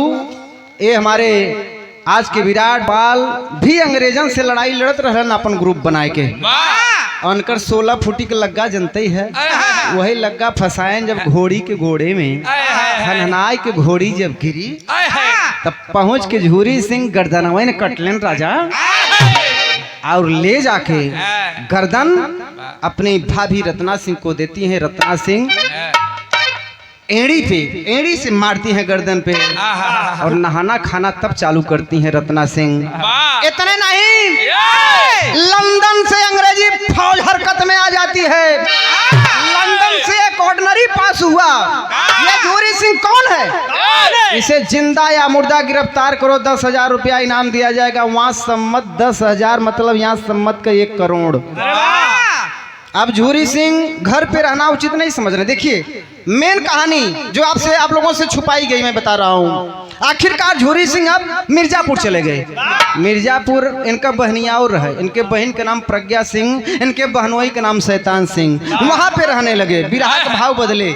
ये हमारे आज के विराट पाल भी अंग्रेजन से लड़ाई लड़त रहन अपन ग्रुप बनाए के। उनकर 16 फुटी के लग्गा जनते ही है, वही लग्गा फंसाएं जब घोड़ी के घोड़े में। हनहनाई के घोड़ी जब गिरी तब पहुंच के झूरी सिंह गर्दनवा ने कटलन राजा, और ले जाके गर्दन अपनी भाभी रत्ना सिंह को देती हैं। रत्ना सिंह एड़ी से मारती हैं गर्दन पे, और नहाना खाना तब चालू करती हैं रत्ना सिंह। इतने नहीं, लंदन से अंग्रेजी फौज हरकत में आ जाती है। लंदन से एक ऑर्डिनरी पास हुआ। ये झूरी सिंह कौन है? इसे जिंदा या मुर्दा गिरफ्तार करो, 10,000 रुपया इनाम दिया जाएगा। वहाँ सम्मत 10,000 मतलब यहाँ सम्मत का 1 करोड़। अब झूरी सिंह घर पे रहना उचित नहीं समझ रहे। देखिए मेन कहानी जो आप लोगों से छुपाई गई मैं बता रहा हूँ। आखिरकार झूरी सिंह अब मिर्जापुर चले गए। मिर्जापुर इनका बहनिया और रहे, इनके बहन का नाम प्रज्ञा सिंह, इनके बहनोई का नाम शैतान सिंह। वहां पे रहने लगे। विरह का भाव बदले।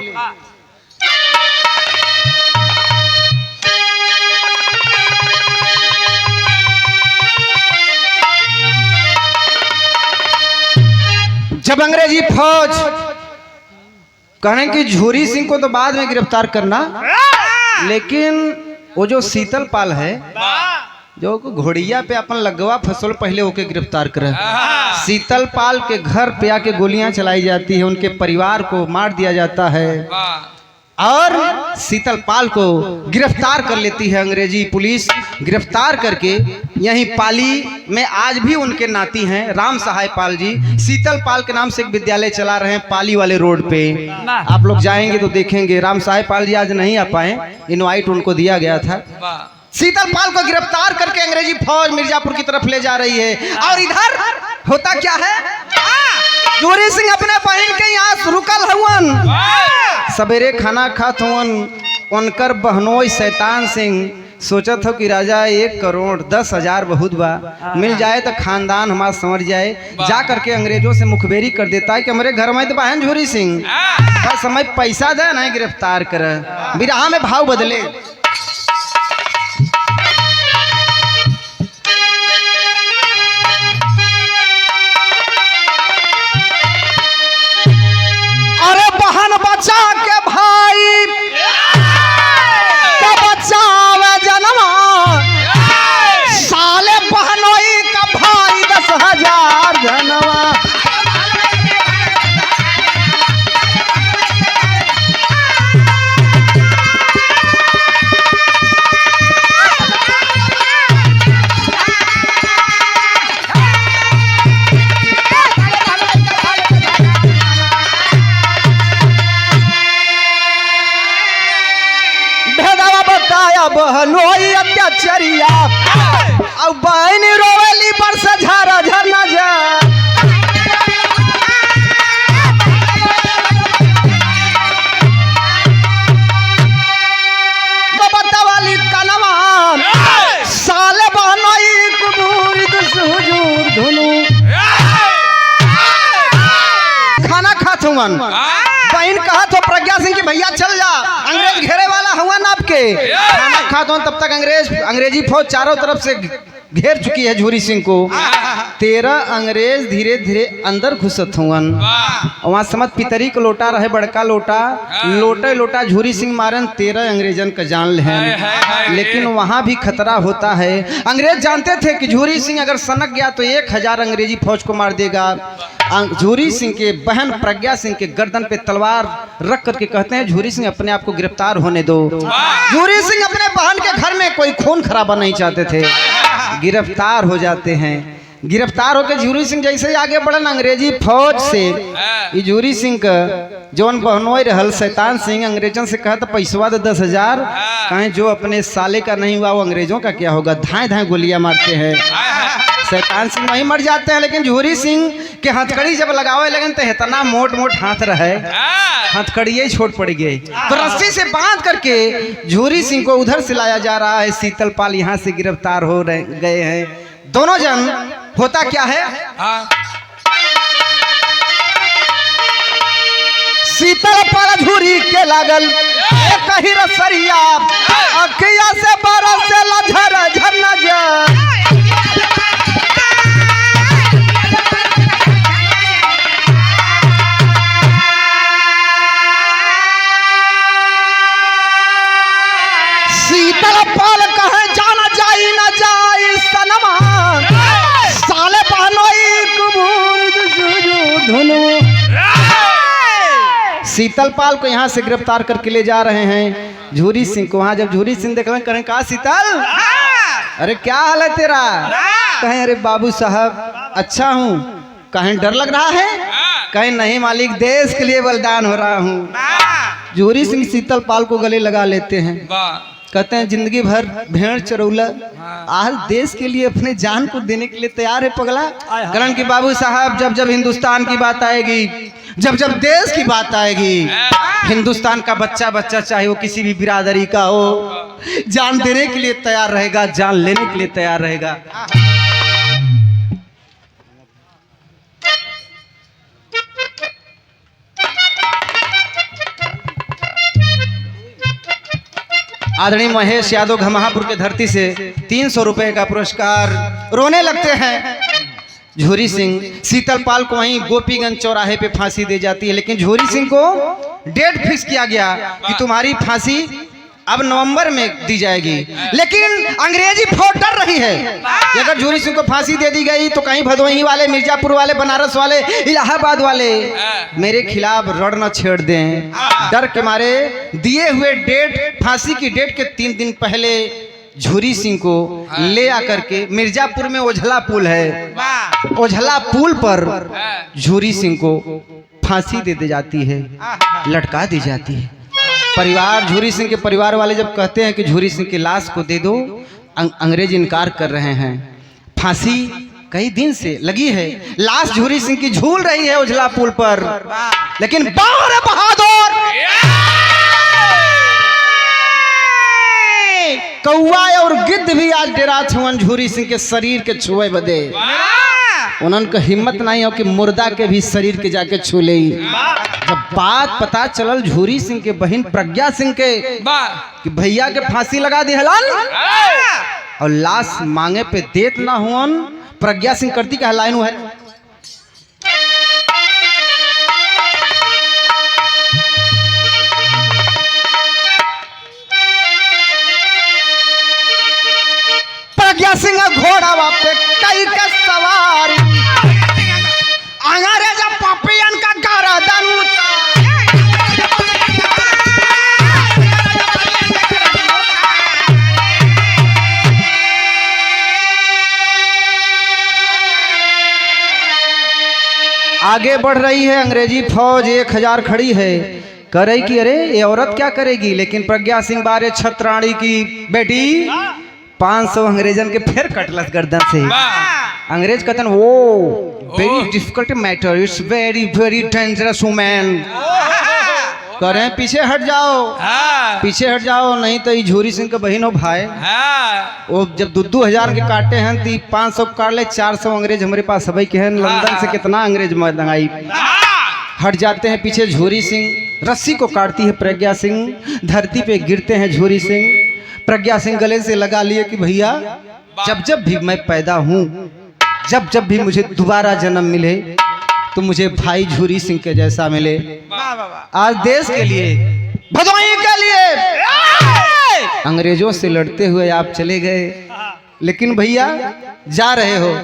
जब अंग्रेजी फौज कहने की झूरी सिंह को तो बाद में गिरफ्तार करना, लेकिन वो जो शीतल पाल है जो घोड़िया पे अपन लगवा फसल पहले होके गिरफ्तार करे। शीतल पाल के घर पे आके गोलियां चलाई जाती है, उनके परिवार को मार दिया जाता है, और शीतल पाल को गिरफ्तार कर लेती है अंग्रेजी पुलिस। गिरफ्तार करके यहीं पाली में आज भी उनके नाती हैं राम सहाय पाल जी, शीतल पाल के नाम से एक विद्यालय चला रहे हैं पाली वाले रोड पे। आप लोग जाएंगे तो देखेंगे। राम सहाय पाल जी आज नहीं आ पाए, इनवाइट उनको दिया गया था। शीतल पाल को गिरफ्तार करके अंग्रेजी फौज मिर्जापुर की तरफ ले जा रही है। और इधर होता क्या है, झूरी सिंह अपने बहन के यहाँ रुकल हुवन, सवेरे खाना खात हुवन। उनकर बहनोई शैतान सिंह सोचत हो कि राजा 1 करोड़ 10,000 बहुत बा, मिल जाए तो खानदान हमारा संवर जाए। जा करके अंग्रेजों से मुखबेरी कर देता है कि हमारे घर में तो बहन झूरी सिंह, बस समय पैसा दे नहीं गिरफ्तार कर। बिरहा में भाव बदले। हुवन। बहन कहा तो प्रज्ञा सिंह की भैया चल जा, अंग्रेज घेरे वाला हुआ ना आपके। खाना खा तो तब तक अंग्रेजी फौज चारों तरफ से घेर चुकी है झूरी सिंह को। 13 अंग्रेज धीरे धीरे अंदर घुसत हुवन। वहाँ समझ पितरी का लोटा रहे, बड़का लोटा, लोटे लोटा झूरी सिंह मारन 13 अंग्रेजन का जान लेहन। लेकिन वहाँ भी खतरा होता है। अंग्रेज जानते थे कि झूरी सिंह अगर सनक गया तो 1000 अंग्रेजी फौज को मार देगा। झूरी सिंह के बहन प्रज्ञा सिंह के गर्दन पे तलवार रख करके कहते हैं झूरी सिंह अपने आप को गिरफ्तार होने दो। झूरी सिंह अपने बहन के घर में कोई खून खराबा नहीं चाहते थे, गिरफ्तार हो जाते हैं। गिरफ्तार होकर झूरी सिंह जैसे ही आगे बढ़न अंग्रेजी फौज से झूरी सिंह का जौन बहनोई रहल शैतान सिंह अंग्रेजों से कहा तो पैसवा दे 10,000, कहें जो अपने साले का नहीं हुआ वो अंग्रेजों का क्या होगा। धाए धाए गोलियां मारते हैं, शैतान सिंह वहीं मर जाते हैं। लेकिन झूरी सिंह के हथकड़ी जब लगावे लगन तो इतना मोट मोट हाथ रहे, हथकड़िये छोट पड़ गई। तो रस्सी से बांध करके झूरी सिंह को उधर से लाया जा रहा है। शीतलपाल यहाँ से गिरफ्तार हो गए हैं दोनों जन। होता क्या है, शीतलपाल झूरी के लागल कहीं रसरिया, अखिया से बरस से झर झर नजर। शीतलपाल कहे जाना जाई न जाई सनमा, साले पहनोई कुबूर धुनु। शीतलपाल को यहाँ से गिरफ्तार करके ले जा रहे हैं झूरी सिंह को। वहाँ जब झूरी सिंह देख रहे कहें कहा शीतल, अरे क्या हाल है तेरा? कहें अरे बाबू साहब अच्छा हूँ। कहें डर लग रहा है? कहें नहीं मालिक, देश के लिए बलिदान हो रहा हूँ। झूरी सिंह शीतलपाल को गले लगा लेते हैं, कहते हैं जिंदगी भर भेड़ चरौला, आज देश के लिए अपने जान को देने के लिए तैयार है पगला। कारण कि बाबू साहब जब जब हिंदुस्तान की बात आएगी, जब जब देश की बात आएगी, हिंदुस्तान का बच्चा बच्चा चाहे वो किसी भी बिरादरी का हो, जान देने के लिए तैयार रहेगा, जान लेने के लिए तैयार रहेगा। आदरणीय महेश यादव घमापुर के धरती से 300 रुपए का पुरस्कार। रोने लगते हैं झूरी सिंह। शीतलपाल को वहीं गोपीगंज चौराहे पे फांसी दे जाती है। लेकिन झूरी सिंह को डेट फिक्स किया गया कि तुम्हारी फांसी अब नवंबर में दी जाएगी। लेकिन अंग्रेजी फौज डर रही है कि अगर झूरी सिंह को फांसी दे दी गई तो कहीं भदोही वाले, मिर्जापुर वाले, बनारस वाले, इलाहाबाद वाले मेरे खिलाफ रण न छेड़ दें। डर के मारे दिए हुए डेट, फांसी की डेट के 3 दिन पहले झूरी सिंह को ले आकर के मिर्जापुर में ओझला पुल है, ओझला पुल पर झूरी सिंह को फांसी दे दी जाती है, लटका दी जाती है। परिवार, झूरी सिंह के परिवार वाले जब कहते हैं कि झूरी सिंह की लाश को दे दो, अंग्रेज इनकार कर रहे हैं। फांसी कई दिन से लगी है, लाश झूरी सिंह की झूल रही है उजला पुल पर। लेकिन बाहर बहादुर कौआ और गिद्ध भी आज डेरा छुअन झूरी सिंह के शरीर के छुए बदे। उन्होंने हिम्मत नहीं हो कि मुर्दा के भी शरीर के जाके छू ले। जब बात पता चलल झूरी सिंह के बहन प्रज्ञा सिंह के कि भैया के फांसी लगा दी हलन और लाश मांगे पे देत ना हुअन, प्रज्ञा सिंह करती क्या लाइन है, प्रज्ञा सिंह घोड़ा पे कई का सवारी, अंग्रेजा पपियन का गर्दन आगे बढ़ रही है। अंग्रेजी फौज 1000 खड़ी है, कह रही कि अरे ये औरत क्या करेगी। लेकिन प्रज्ञा सिंह बारे छत्राणी की बेटी 500 अंग्रेजन के फिर कटलस गर्दन से। अंग्रेज कहते वो very difficult matter, it's very very dangerous women. कह रहे हैं पीछे हट जाओ, पीछे हट जाओ, नहीं तो ये झूरी सिंह के बहन हो भाई। वो जब 2,000 के काटे हैं तो 500 काट ले, 400 अंग्रेज हमारे पास सभी के हैं। लंदन से कितना अंग्रेज मंगाई, हट जाते हैं पीछे झूरी सिंह। रस्सी को काटती है प्रज्ञा सिंह, धरती पे गिरते हैं झूरी सिंह। प्रज्ञा सिंह गले से लगा लिए कि भैया जब जब भी मैं पैदा हूँ, जब जब भी मुझे दोबारा जन्म मिले तो मुझे भाई झूरी सिंह के जैसा मिले। आज देश के लिए, भदोही के लिए अंग्रेजों से लड़ते हुए आप चले गए, लेकिन भैया जा रहे हो,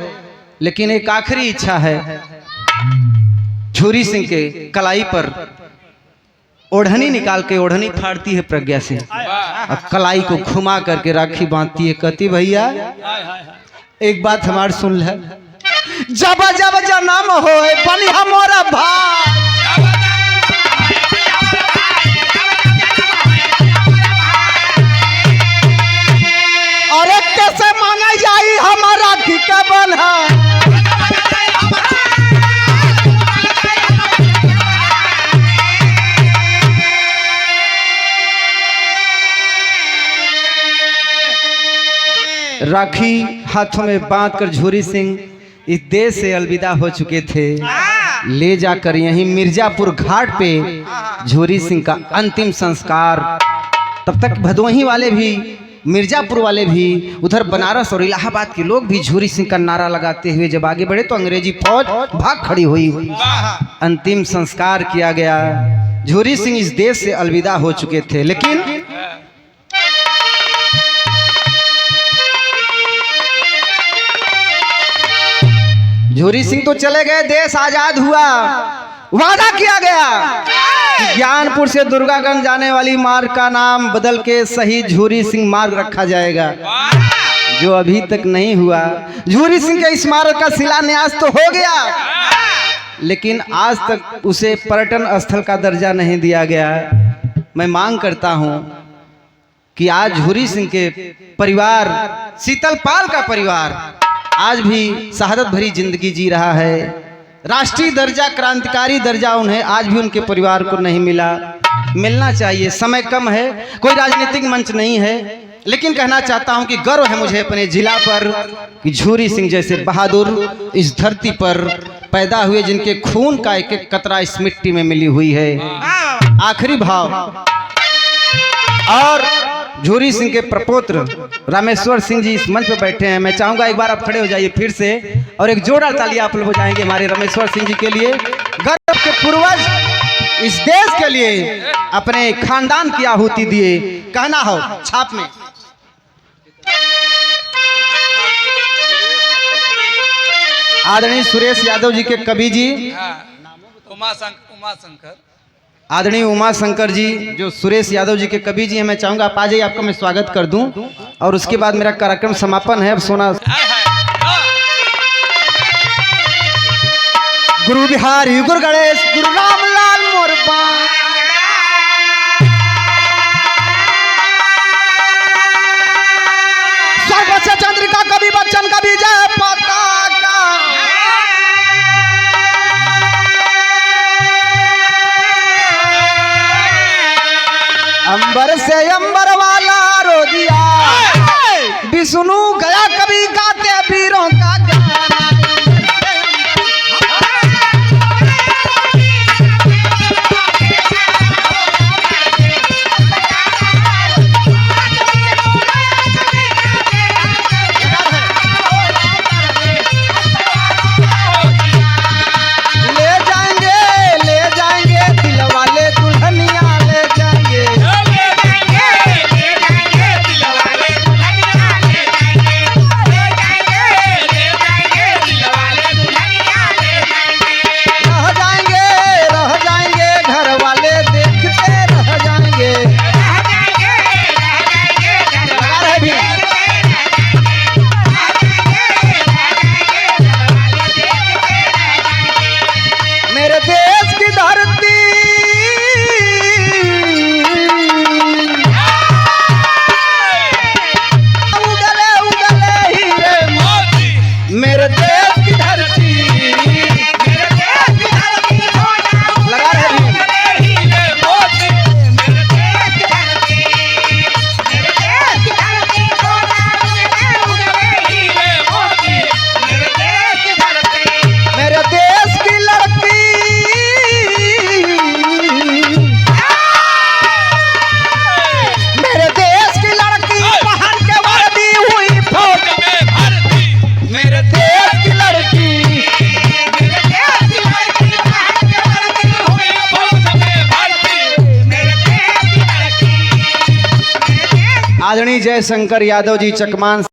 लेकिन एक आखिरी इच्छा है। झूरी सिंह के कलाई पर ओढ़नी निकाल के ओढ़नी फाड़ती है प्रज्ञा सिंह, और कलाई को घुमा करके राखी बांधती है। कहती भैया एक बात हमार सुन ले, जब जब जन्म हो बनी हमारा भाई, और कैसे मांगा जाई हमारा राखी का बन्हा। राखी हाथों में बांधकर झूरी सिंह इस देश से अलविदा हो चुके थे। ले जाकर यहीं मिर्जापुर घाट पे झूरी सिंह का अंतिम संस्कार। तब तक भदोही वाले भी, मिर्जापुर वाले भी, उधर बनारस और इलाहाबाद के लोग भी झूरी सिंह का नारा लगाते हुए जब आगे बढ़े तो अंग्रेजी फौज भाग खड़ी हुई। अंतिम संस्कार किया गया। झूरी सिंह इस देश से अलविदा हो चुके थे, लेकिन झूरी सिंह तो चले गए, देश आजाद हुआ। वादा किया गया कि ज्ञानपुर से दुर्गागंज जाने वाली मार्ग का नाम बदल के शहीद झूरी सिंह मार्ग रखा जाएगा, जो अभी तक नहीं हुआ। झूरी सिंह के स्मारक का शिलान्यास तो हो गया, लेकिन आज तक उसे पर्यटन स्थल का दर्जा नहीं दिया गया। मैं मांग करता हूं कि आज झूरी सिंह के परिवार, शीतलपाल का परिवार आज भी शहादत भरी जिंदगी जी रहा है। राष्ट्रीय दर्जा, क्रांतिकारी दर्जा उन्हें आज भी उनके परिवार को नहीं मिला। मिलना चाहिए। समय कम है, कोई राजनीतिक मंच नहीं है, लेकिन कहना चाहता हूं कि गर्व है मुझे अपने जिला पर कि झूरी सिंह जैसे बहादुर इस धरती पर पैदा हुए, जिनके खून का एक एक कतरा इस मिट्टी में मिली हुई है। आखिरी भाव। और झूरी सिंह के प्रपुत्र रामेश्वर सिंह जी इस मंच पर बैठे हैं। मैं चाहूंगा एक बार आप खड़े हो जाइए फिर से, और एक जोरदार ताली आप लोग बजाएंगे हमारे रामेश्वर सिंह जी के लिए। गर्व के पूर्वज इस देश के लिए अपने खानदान की आहुति दिए। कहना हो छाप में। आदरणीय सुरेश यादव जी के कवि जी, उमा शंकर, आदरणीय उमा शंकर जी जो सुरेश यादव जी के कवि जी हैं, मैं चाहूंगा आप आ जाइए, आपका मैं स्वागत कर दूं, और उसके बाद मेरा कार्यक्रम समापन है। अब सोना गुरु बिहारी, गुरु गणेश, गुरु रामलाल मोरबा, सर्वोच्च चंद्रिका कवि बच्चन कवि जय पताका। अंबर से अंबर वाला रो दिया, विष्णु गया कभी गाते वीरों का गाना। जय शंकर यादव जी चकमान